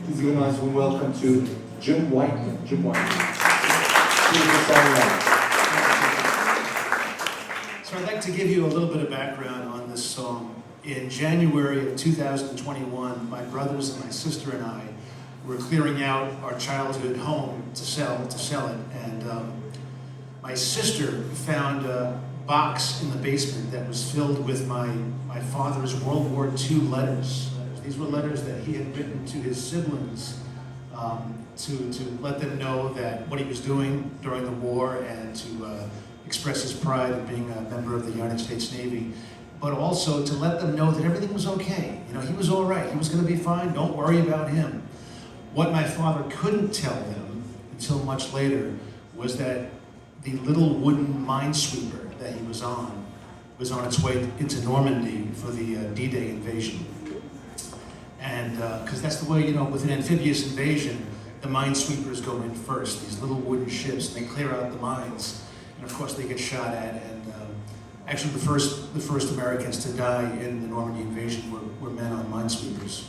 Please give a nice warm welcome to Jim White. Jim White. So I'd like to give you a little bit of background on this song. In January of 2021, my brothers and my sister and I were clearing out our childhood home to sell it. And my sister found a box in the basement that was filled with my father's World War II letters. These were letters that he had written to his siblings to let them know that what he was doing during the war and to express his pride in being a member of the United States Navy, but also to let them know that everything was okay. You know, he was all right. He was going to be fine. Don't worry about him. What my father couldn't tell them until much later was that the little wooden minesweeper that he was on its way into Normandy for the D-Day invasion. And because that's the way, you know, with an amphibious invasion, the minesweepers go in first, these little wooden ships, and they clear out the mines. And of course they get shot at, and actually the first Americans to die in the Normandy invasion were men on minesweepers.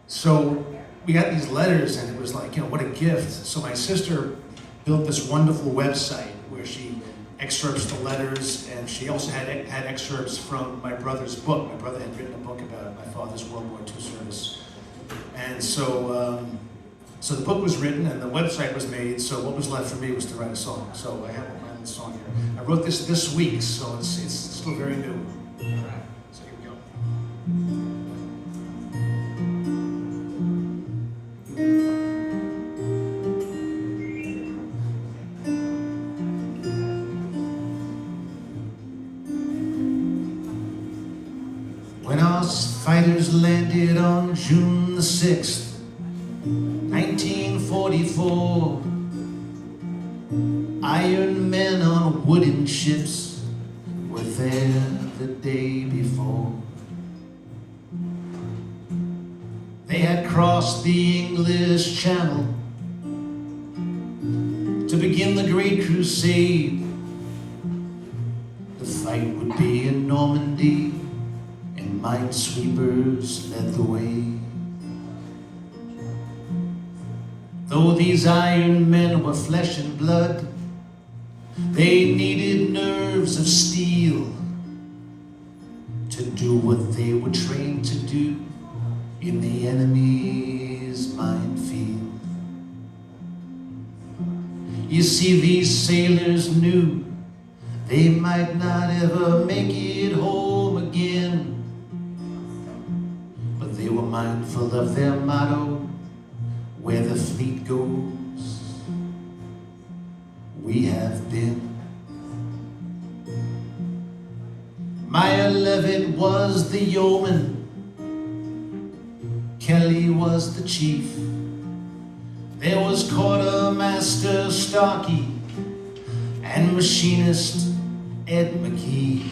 So we got these letters, and it was like, you know, what a gift. So my sister built this wonderful website where she excerpts the letters, and she also had excerpts from my brother's book. My brother had written a book about my father's World War II service. And so the book was written and the website was made, so what was left for me was to write a song. So I have a song here. I wrote this week, so it's still very new. So here we go. When our fighters landed on June the 6th, 1944, iron men on wooden ships were there the day before. They had crossed the English Channel to begin the Great Crusade. The fight would be in Normandy, and minesweepers led the way. Though these iron men were flesh and blood, they needed nerves of steel to do what they were trained to do in the enemy's minefield. You see, these sailors knew they might not ever make it home again, but they were mindful of their motto: where the fleet goes, we have been. Meyer Levitt was the yeoman, Kelly was the chief. There was Quartermaster Starkey and Machinist Ed McKee.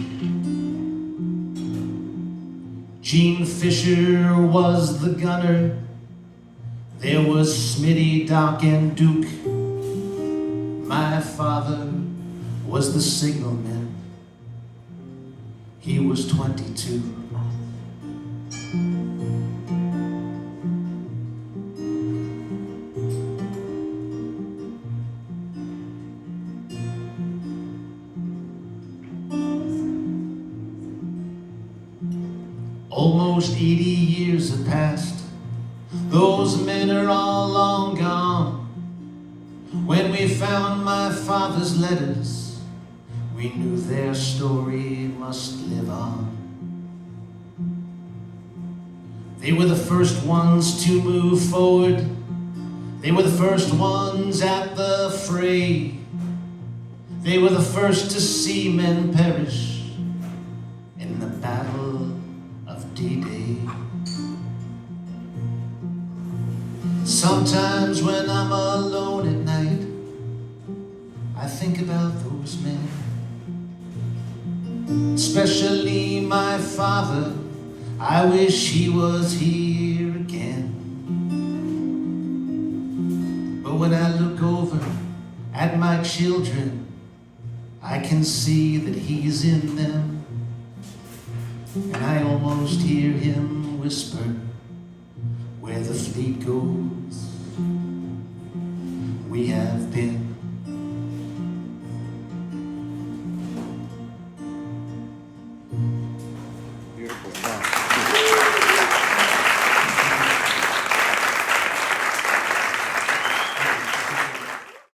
Gene Fisher was the gunner. There was Smitty, Doc, and Duke. My father was the signalman. He was 22. Almost 80 years have passed. Those men are all long gone. When we found my father's letters, we knew their story must live on. They were the first ones to move forward. They were the first ones at the fray. They were the first to see men perish in the Battle of D-Day. Sometimes when I'm alone at night, I think about those men, especially my father. I wish he was here again. But when I look over at my children, I can see that he's in them, and I almost hear him whisper, where the fleet goes,